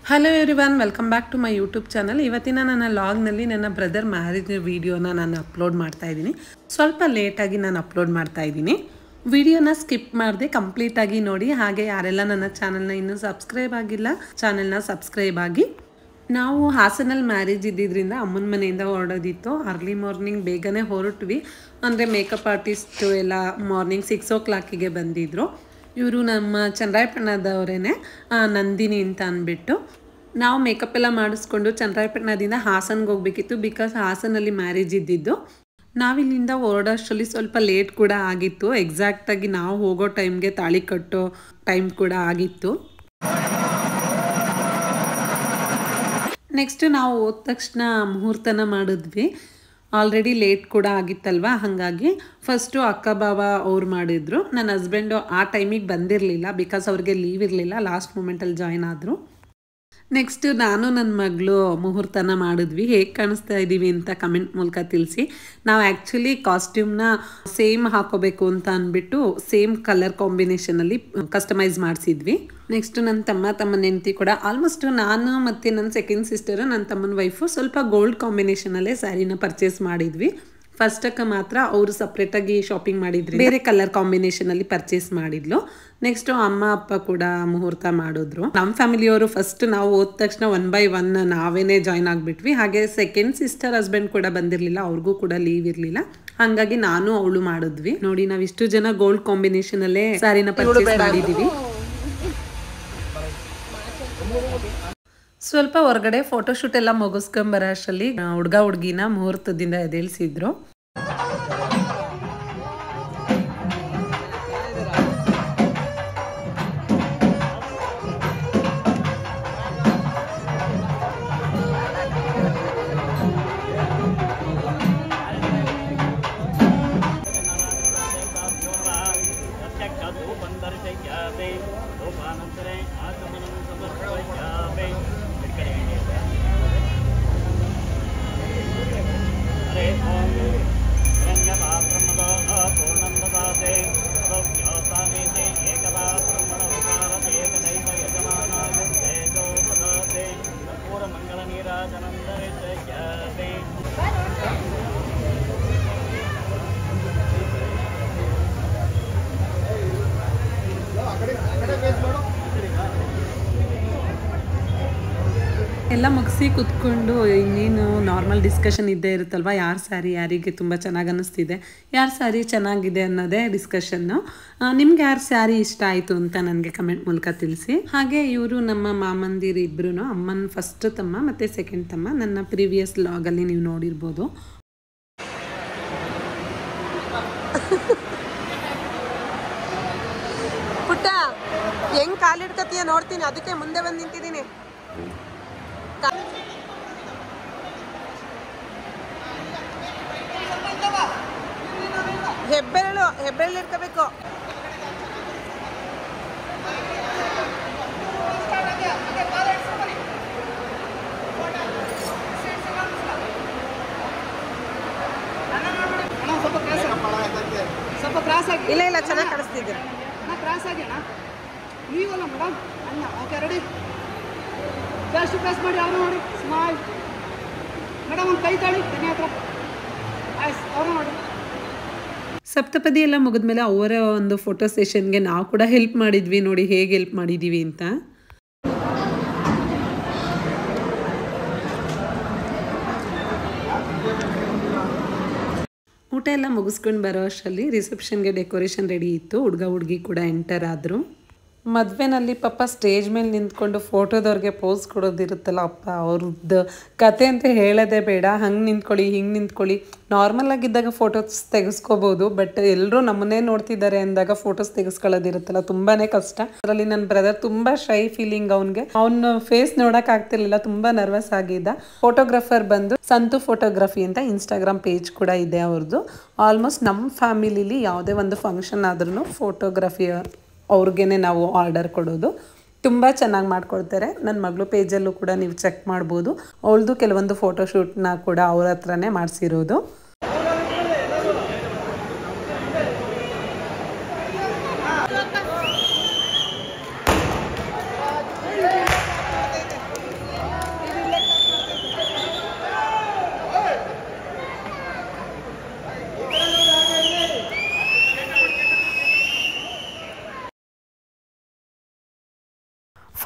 Hello everyone, welcome back to my YouTube channel. ಇವತ್ತಿನ ನನ್ನ ಲಾಗ್ನಲ್ಲಿ ನನ್ನ ಬ್ರದರ್ ಮ್ಯಾರೇಜ್ ವಿಡಿಯೋನ ನಾನು ಅಪ್ಲೋಡ್ ಮಾಡ್ತಾ ಇದ್ದೀನಿ. ಸ್ವಲ್ಪ ಲೇಟಾಗಿ ನಾನು ಅಪ್ಲೋಡ್ ಮಾಡ್ತಾ ಇದ್ದೀನಿ. ವಿಡಿಯೋನ ಸ್ಕಿಪ್ ಮಾಡದೆ ಕಂಪ್ಲೀಟಾಗಿ ನೋಡಿ. ಹಾಗೆ ಯಾರೆಲ್ಲ ನನ್ನ ಚಾನಲ್ನ ಇನ್ನೂ ಸಬ್ಸ್ಕ್ರೈಬ್ ಆಗಿಲ್ಲ, ಚಾನಲ್ನ ಸಬ್ಸ್ಕ್ರೈಬ್ ಆಗಿ. ನಾವು ಹಾಸನಲ್ಲಿ ಮ್ಯಾರೇಜ್ ಇದ್ದಿದ್ದರಿಂದ ಅಮ್ಮನ ಮನೆಯಿಂದ ಹೊರಡೋದಿತ್ತು. ಅರ್ಲಿ ಮಾರ್ನಿಂಗ್ ಬೇಗನೆ ಹೊರಟ್ವಿ. ಅಂದರೆ ಮೇಕಪ್ ಆರ್ಟಿಸ್ಟು ಎಲ್ಲ ಮಾರ್ನಿಂಗ್ 6 o'clock ಬಂದಿದ್ದರು. ಇವರು ನಮ್ಮ ಚನ್ನರಾಯಪಟ್ಟಣದವರೇ, ನಂದಿನಿ ಅಂತ ಅಂದ್ಬಿಟ್ಟು. ನಾವು ಮೇಕಪ್ ಎಲ್ಲ ಮಾಡಿಸ್ಕೊಂಡು ಚನ್ನರಾಯಪಟ್ಟಣದಿಂದ ಹಾಸನ್ಗೆ ಹೋಗಬೇಕಿತ್ತು. ಬಿಕಾಸ್ ಹಾಸನಲ್ಲಿ ಮ್ಯಾರೇಜ್ ಇದ್ದಿದ್ದು. ನಾವಿಲ್ಲಿಂದ ಹೊರಡೋಷ್ಟರಲ್ಲಿ ಸ್ವಲ್ಪ ಲೇಟ್ ಕೂಡ ಆಗಿತ್ತು. ಎಕ್ಸಾಕ್ಟಾಗಿ ನಾವು ಹೋಗೋ ಟೈಮ್ಗೆ ತಾಳಿ ಕಟ್ಟೋ ಟೈಮ್ ಕೂಡ ಆಗಿತ್ತು. ನೆಕ್ಸ್ಟ್ ನಾವು ಹೋದ ತಕ್ಷಣ ಮುಹೂರ್ತನ ಮಾಡಿದ್ವಿ. ಆಲ್ರೆಡಿ ಲೇಟ್ ಕೂಡ ಆಗಿತ್ತಲ್ವ, ಹಾಗಾಗಿ ಫಸ್ಟು ಅಕ್ಕ ಬಾವ ಅವ್ರು ಮಾಡಿದರು. ನನ್ನ ಹಸ್ಬೆಂಡು ಆ ಟೈಮಿಗೆ ಬಂದಿರಲಿಲ್ಲ, ಬಿಕಾಸ್ ಅವ್ರಿಗೆ ಲೀವ್ ಇರಲಿಲ್ಲ. ಲಾಸ್ಟ್ ಮೂಮೆಂಟಲ್ಲಿ ಜಾಯ್ನ್ ಆದರು. ನೆಕ್ಸ್ಟು ನಾನು ನನ್ನ ಮಗಳು ಮುಹೂರ್ತನ ಮಾಡಿದ್ವಿ. ಹೇಗೆ ಕಾಣಿಸ್ತಾ ಇದ್ದೀವಿ ಅಂತ ಕಮೆಂಟ್ ಮೂಲಕ ತಿಳಿಸಿ. ನಾವು ಆ್ಯಕ್ಚುಲಿ ಕಾಸ್ಟ್ಯೂಮ್ನ ಸೇಮ್ ಹಾಕೋಬೇಕು ಅಂತ ಅಂದ್ಬಿಟ್ಟು ಸೇಮ್ ಕಲರ್ ಕಾಂಬಿನೇಷನಲ್ಲಿ ಕಸ್ಟಮೈಸ್ ಮಾಡಿಸಿದ್ವಿ. ನೆಕ್ಸ್ಟು ನನ್ನ ತಮ್ಮನ ಹೆಂಡತಿ ಕೂಡ ಆಲ್ಮೋಸ್ಟ್ ನಾನು ಮತ್ತು ನನ್ನ ಸೆಕೆಂಡ್ ಸಿಸ್ಟರು, ನನ್ನ ತಮ್ಮನ ವೈಫು ಸ್ವಲ್ಪ ಗೋಲ್ಡ್ ಕಾಂಬಿನೇಷನಲ್ಲೇ ಸ್ಯಾರಿನ ಪರ್ಚೇಸ್ ಮಾಡಿದ್ವಿ. ಫಸ್ಟಕ್ಕೆ ಮಾತ್ರ ಅವರು ಸಪ್ರೇಟಾಗಿ ಶಾಪಿಂಗ್ ಮಾಡಿದ್ರಿ, ಬೇರೆ ಕಲರ್ ಕಾಂಬಿನೇಷನಲ್ಲಿ ಪರ್ಚೇಸ್ ಮಾಡಿದ್ಲು. ನೆಕ್ಸ್ಟು ಅಮ್ಮ ಅಪ್ಪ ಕೂಡ ಮುಹೂರ್ತ ಮಾಡಿದ್ರು. ನಮ್ಮ ಫ್ಯಾಮಿಲಿಯವರು ಫಸ್ಟ್ ನಾವು ಹೋದ ತಕ್ಷಣ 1 by 1 ನಾವೇನೇ ಜಾಯ್ನ್ ಆಗಿಬಿಟ್ವಿ. ಹಾಗೆ ಸೆಕೆಂಡ್ ಸಿಸ್ಟರ್ ಹಸ್ಬೆಂಡ್ ಕೂಡ ಬಂದಿರಲಿಲ್ಲ, ಅವ್ರಿಗೂ ಕೂಡ ಲೀವ್ ಇರಲಿಲ್ಲ. ಹಾಗಾಗಿ ನಾನು ಅವಳು ಮಾಡಿದ್ವಿ. ನೋಡಿ, ನಾವು ಇಷ್ಟು ಜನ ಗೋಲ್ಡ್ ಕಾಂಬಿನೇಷನಲ್ಲೇ ಸ್ಯಾರಿನ ಪರ್ಚೇಸ್ ಮಾಡಿದ್ದೀವಿ. ಸ್ವಲ್ಪ ಹೊರಗಡೆ ಫೋಟೋಶೂಟ್ ಎಲ್ಲ ಮುಗಿಸ್ಕೊಂಬರೋ ಅಷ್ಟರಲ್ಲಿ ಹುಡುಗ ಹುಡುಗಿನ ಮುಹೂರ್ತದಿಂದ ಎದ್ದೇಳಿಸಿದ್ರು. ಎಲ್ಲ ಮುಗಿಸಿ ಕೂತ್ಕೊಂಡು ಇನ್ನೇನು ನಾರ್ಮಲ್ ಡಿಸ್ಕಷನ್ ಇದ್ದೇ ಇರುತ್ತಲ್ವ, ಯಾರ ಸ್ಯಾರಿ ಯಾರಿಗೆ ತುಂಬ ಚೆನ್ನಾಗಿ ಅನ್ನಿಸ್ತಿದೆ, ಯಾರ ಸ್ಯಾರಿ ಚೆನ್ನಾಗಿದೆ ಅನ್ನೋದೇ ಡಿಸ್ಕಷನ್ನು. ನಿಮ್ಗೆ ಯಾರ ಸ್ಯಾರಿ ಇಷ್ಟ ಆಯಿತು ಅಂತ ನನಗೆ ಕಮೆಂಟ್ ಮೂಲಕ ತಿಳಿಸಿ. ಹಾಗೆ ಇವರು ನಮ್ಮ ಮಾಮಂದಿರು ಇಬ್ಬರು, ಅಮ್ಮನ ಫಸ್ಟ್ ತಮ್ಮ ಮತ್ತು ಸೆಕೆಂಡ್ ತಮ್ಮ. ನನ್ನ ಪ್ರೀವಿಯಸ್ ಲಾಗಲ್ಲಿ ನೀವು ನೋಡಿರ್ಬೋದು. ಪುಟ್ಟ ಹೆಂಗ್ ಕಾಲಿಡ್ಕತೀಯ ನೋಡ್ತೀನಿ, ಅದಕ್ಕೆ ಮುಂದೆ ಬಂದು ನಿಂತಿದ್ದೀನಿ. ಹೆಬ್ಬೆರಳು ಇಟ್ಕೋಬೇಕು. ಸ್ವಲ್ಪ ಕ್ರಾಸ್ ಆಗಿ. ಇಲ್ಲ ಚೆನ್ನಾಗಿ ಕಾಣಿಸ್ತಿದ್ದೀರ. ಕ್ರಾಸ್ ಆಗಿ ಅಣ್ಣ, ನೀವಲ್ಲ ಮೇಡಮ್ ಅಣ್ಣ. Okay, ready. ಜಾಸ್ತಿ ಪ್ರೆಸ್ ಮಾಡಿ. ಅವರು ನೋಡಿ, ಸ್ಮೈಲ್. ಮೇಡಮ್ ಒಂದು ಕೈ ತಾಳಿ ತನಿ ಹತ್ರ. ಅವರು ನೋಡಿ. ಸಪ್ತಪದಿ ಎಲ್ಲ ಮುಗಿದ್ಮೇಲೆ ಅವರ ಒಂದು ಫೋಟೋ ಸೆಷನ್ಗೆ ನಾವು ಕೂಡ ಹೆಲ್ಪ್ ಮಾಡಿದ್ವಿ. ನೋಡಿ ಹೇಗೆ ಹೆಲ್ಪ್ ಮಾಡಿದ್ದೀವಿ ಅಂತ. ಊಟ ಎಲ್ಲ ಮುಗಿಸ್ಕೊಂಡು ಬರೋ ಅಷ್ಟರಲ್ಲಿ ರಿಸೆಪ್ಷನ್ಗೆ ಡೆಕೋರೇಷನ್ ರೆಡಿ ಇತ್ತು. ಹುಡುಗ ಹುಡುಗಿ ಕೂಡ ಎಂಟರ್ ಆದರು. ಮದುವೆನಲ್ಲಿ ಪಾಪ ಸ್ಟೇಜ್ ಮೇಲೆ ನಿಂತ್ಕೊಂಡು ಫೋಟೋದವ್ರಿಗೆ ಪೋಸ್ ಕೊಡೋದಿರುತ್ತಲ್ಲ, ಅಪ್ಪ ಅವ್ರದ್ದು ಕತೆ ಅಂತ ಹೇಳೋದೇ ಬೇಡ. ಹಂಗೆ ನಿಂತ್ಕೊಳ್ಳಿ, ಹಿಂಗೆ ನಿಂತ್ಕೊಳ್ಳಿ. ನಾರ್ಮಲ್ ಆಗಿದ್ದಾಗ ಫೋಟೋಸ್ ತೆಗೆಸ್ಕೋಬೋದು, ಬಟ್ ಎಲ್ಲರೂ ನಮ್ಮನ್ನೇ ನೋಡ್ತಿದ್ದಾರೆ ಅಂದಾಗ ಫೋಟೋಸ್ ತೆಗೆಸ್ಕೊಳ್ಳೋದಿರುತ್ತಲ್ಲ, ತುಂಬಾ ಕಷ್ಟ. ಅದರಲ್ಲಿ ನನ್ನ ಬ್ರದರ್ ತುಂಬ ಶೈ ಫೀಲಿಂಗ್. ಅವನ ಫೇಸ್ ನೋಡೋಕೆ ಆಗ್ತಿರ್ಲಿಲ್ಲ, ತುಂಬ ನರ್ವಸ್ ಆಗಿದ್ದ. ಫೋಟೋಗ್ರಾಫರ್ ಬಂದು ಸಂತು ಫೋಟೋಗ್ರಫಿ ಅಂತ ಇನ್ಸ್ಟಾಗ್ರಾಮ್ ಪೇಜ್ ಕೂಡ ಇದೆ ಅವ್ರದ್ದು. ಆಲ್ಮೋಸ್ಟ್ ನಮ್ಮ ಫ್ಯಾಮಿಲಿಲಿ ಯಾವುದೇ ಒಂದು ಫಂಕ್ಷನ್ ಆದ್ರೂ ಫೋಟೋಗ್ರಫಿ ಅವ್ರಿಗೇ ನಾವು ಆರ್ಡರ್ ಕೊಡೋದು. ತುಂಬ ಚೆನ್ನಾಗಿ ಮಾಡ್ಕೊಡ್ತಾರೆ. ನನ್ನ ಮಗಳು ಪೇಜಲ್ಲೂ ಕೂಡ ನೀವು ಚೆಕ್ ಮಾಡ್ಬೋದು. ಅವಳದು ಕೆಲವೊಂದು ಫೋಟೋಶೂಟ್ನ ಕೂಡ ಅವ್ರ ಹತ್ರನೇ ಮಾಡಿಸಿರೋದು.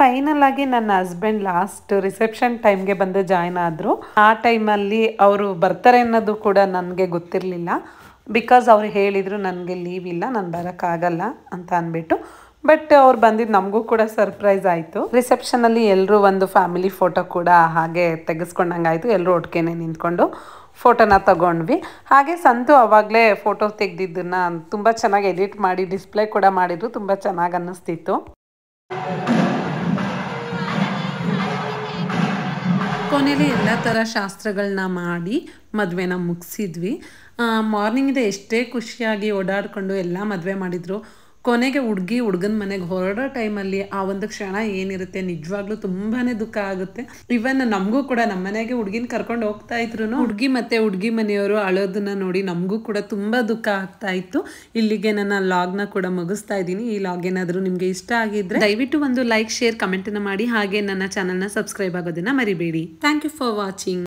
ಫೈನಲ್ ಆಗಿ ನನ್ನ ಹಸ್ಬೆಂಡ್ ಲಾಸ್ಟ್ ರಿಸೆಪ್ಷನ್ ಟೈಮ್ಗೆ ಬಂದು ಜಾಯ್ನ್ ಆದರು. ಆ ಟೈಮಲ್ಲಿ ಅವರು ಬರ್ತಾರೆ ಅನ್ನೋದು ಕೂಡ ನನಗೆ ಗೊತ್ತಿರಲಿಲ್ಲ. ಬಿಕಾಸ್ ಅವ್ರು ಹೇಳಿದರು ನನಗೆ ಲೀವ್ ಇಲ್ಲ, ನಾನು ಬರೋಕ್ಕಾಗಲ್ಲ ಅಂತ ಅಂದ್ಬಿಟ್ಟು. ಬಟ್ ಅವ್ರು ಬಂದಿದ್ದು ನಮಗೂ ಕೂಡ ಸರ್ಪ್ರೈಸ್ ಆಯಿತು. ರಿಸೆಪ್ಷನಲ್ಲಿ ಎಲ್ಲರೂ ಒಂದು ಫ್ಯಾಮಿಲಿ ಫೋಟೋ ಕೂಡ ಹಾಗೆ ತೆಗೆಸ್ಕೊಂಡಂಗಾಯಿತು. ಎಲ್ಲರೂ ಒಟ್ಟಿಗೆ ನಿಂತ್ಕೊಂಡು ಫೋಟೋನ ತಗೊಂಡ್ವಿ. ಹಾಗೆ ಸಂತು ಅವಾಗಲೇ ಫೋಟೋ ತೆಗೆದಿದ್ದನ್ನು ತುಂಬ ಚೆನ್ನಾಗಿ ಎಡಿಟ್ ಮಾಡಿ ಡಿಸ್ಪ್ಲೇ ಕೂಡ ಮಾಡಿದ್ರು. ತುಂಬ ಚೆನ್ನಾಗಿ ಅನ್ನಿಸ್ತಿತ್ತು. ಕೊನೆಯಲ್ಲಿ ಎಲ್ಲ ಥರ ಶಾಸ್ತ್ರಗಳನ್ನ ಮಾಡಿ ಮದುವೆನ ಮುಗಿಸಿದ್ವಿ. ಮಾರ್ನಿಂಗಿದೆ ಎಷ್ಟೇ ಖುಷಿಯಾಗಿ ಓಡಾಡಿಕೊಂಡು ಎಲ್ಲ ಮದುವೆ ಮಾಡಿದರು. ಕೊನೆಗೆ ಹುಡುಗನ ಮನೆಗೆ ಹೊರಡೋ ಟೈಮಲ್ಲಿ ಆ ಒಂದು ಕ್ಷಣ ಏನಿರುತ್ತೆ ನಿಜವಾಗ್ಲೂ ತುಂಬಾ ದುಃಖ ಆಗುತ್ತೆ. ಇವನ್ ನಮಗೂ ಕೂಡ ನಮ್ಮ ಮನೆಗೆ ಹುಡುಗಿನ ಕರ್ಕೊಂಡು ಹೋಗ್ತಾ ಇದ್ರು ಹುಡುಗಿ ಮತ್ತು ಹುಡುಗಿ ಮನೆಯವರು ಅಳೋದನ್ನ ನೋಡಿ ನಮಗೂ ಕೂಡ ತುಂಬ ದುಃಖ ಆಗ್ತಾ ಇತ್ತು. ಇಲ್ಲಿಗೆ ನನ್ನ ಲಾಗ್ನ ಕೂಡ ಮುಗಿಸ್ತಾ ಇದ್ದೀನಿ. ಈ ಲಾಗ್ ಏನಾದರೂ ನಿಮಗೆ ಇಷ್ಟ ಆಗಿದ್ರೆ ದಯವಿಟ್ಟು ಒಂದು ಲೈಕ್, ಶೇರ್, ಕಮೆಂಟನ್ನು ಮಾಡಿ. ಹಾಗೆ ನನ್ನ ಚಾನಲ್ನ ಸಬ್ಸ್ಕ್ರೈಬ್ ಆಗೋದನ್ನು ಮರಿಬೇಡಿ. Thank you for watching.